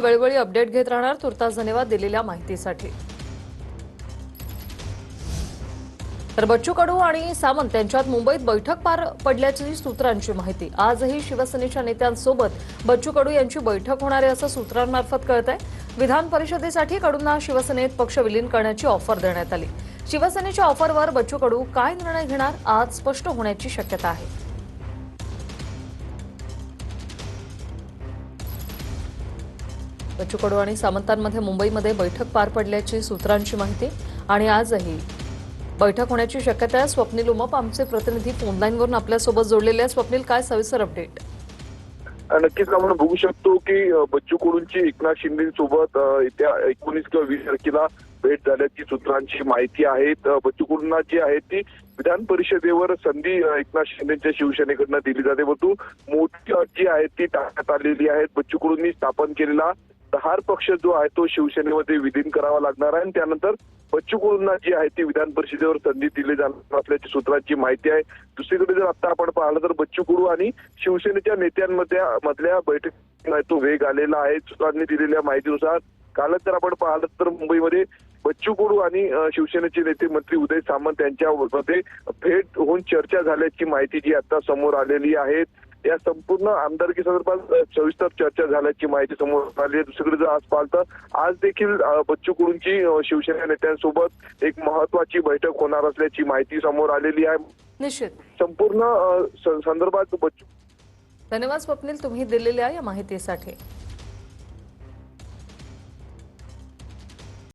वेळोवेळी अपडेट घेत राहणार। तुर्तास धन्यवाद दिलेल्या माहितीसाठी। तर बच्चू कडू आणि सामंत यांच्यात मुंबईत बैठक पार पडल्याची सूत्रांची माहिती। आजही शिवसेनेच्या नेत्यांसोबत बच्चू कडू यांची बैठक होणार आहे असं सूत्रांमार्फत कळतंय। विधान परिषदेसाठी कडूंना शिवसेनेत पक्ष विलीन करण्याची ऑफर देण्यात आली। शिवसेनेच्या ऑफरवर बच्चू कडू काय निर्णय घेणार आज स्पष्ट होण्याची शक्यता आहे। बच्चू कडू आणि सामंतांमध्ये मुंबईमध्ये बैठक पार पडल्याची सूत्रांची माहिती आणि आजही बैठक होण्याची शक्यता आहे। स्वप्नील उमप आमचे प्रतिनिधी फोनलाईनवरून आपल्यासोबत जोडलेले आहेत। स्वप्नील, काय सविस्तर अपडेट? नक्कीच आपण बघू शकतो की बच्चू कडूंची एकनाथ शिंदेसोबत येत्या 19 किंवा 20 तारखेला भेट झाल्याची सूत्रांची माहिती आहे। बच्चू कडूंना जी आहे ती विधान परिषदेवर संधी एकनाथ शिंदेच्या शिवसेनेकडून दिली जाते, परंतु मोठी अट जी आहे ती टाकण्यात आलेली आहे। बच्चू कडूंनी स्थापन केलेला दहार पक्ष जो आहे तो शिवसेनेमध्ये विलीन करावा लागणार आहे आणि त्यानंतर बच्चू कडूंना जी आहे ती विधान परिषदेवर संधी दिली जाणार असल्याची सूत्रांची माहिती आहे। दुसरीकडे जर आता आपण पाहिलं तर बच्चू कडू आणि शिवसेनेच्या नेत्यांमधल्या बैठकीत तो वेग आलेला आहे। सूत्रांनी दिलेल्या माहितीनुसार कालच जर आपण पाहिलं तर मुंबईमध्ये बच्चू कडू आणि शिवसेनेचे नेते मंत्री उदय सामंत यांच्यामध्ये भेट होऊन चर्चा झाल्याची माहिती जी आता समोर आलेली आहे। या संपूर्ण आमदारकी संदर्भात सविस्तर चर्चा झाल्याची माहिती समोर आली आहे। दुसरीकडे जर आज पाहिलं तर आज देखील बच्चू कडूंची शिवसेना नेत्यांसोबत एक महत्वाची बैठक होणार असल्याची माहिती समोर आलेली आहे। निश्चित संपूर्ण संदर्भात बच्चू धन्यवाद स्वप्नील, तुम्ही दिलेल्या या माहितीसाठी।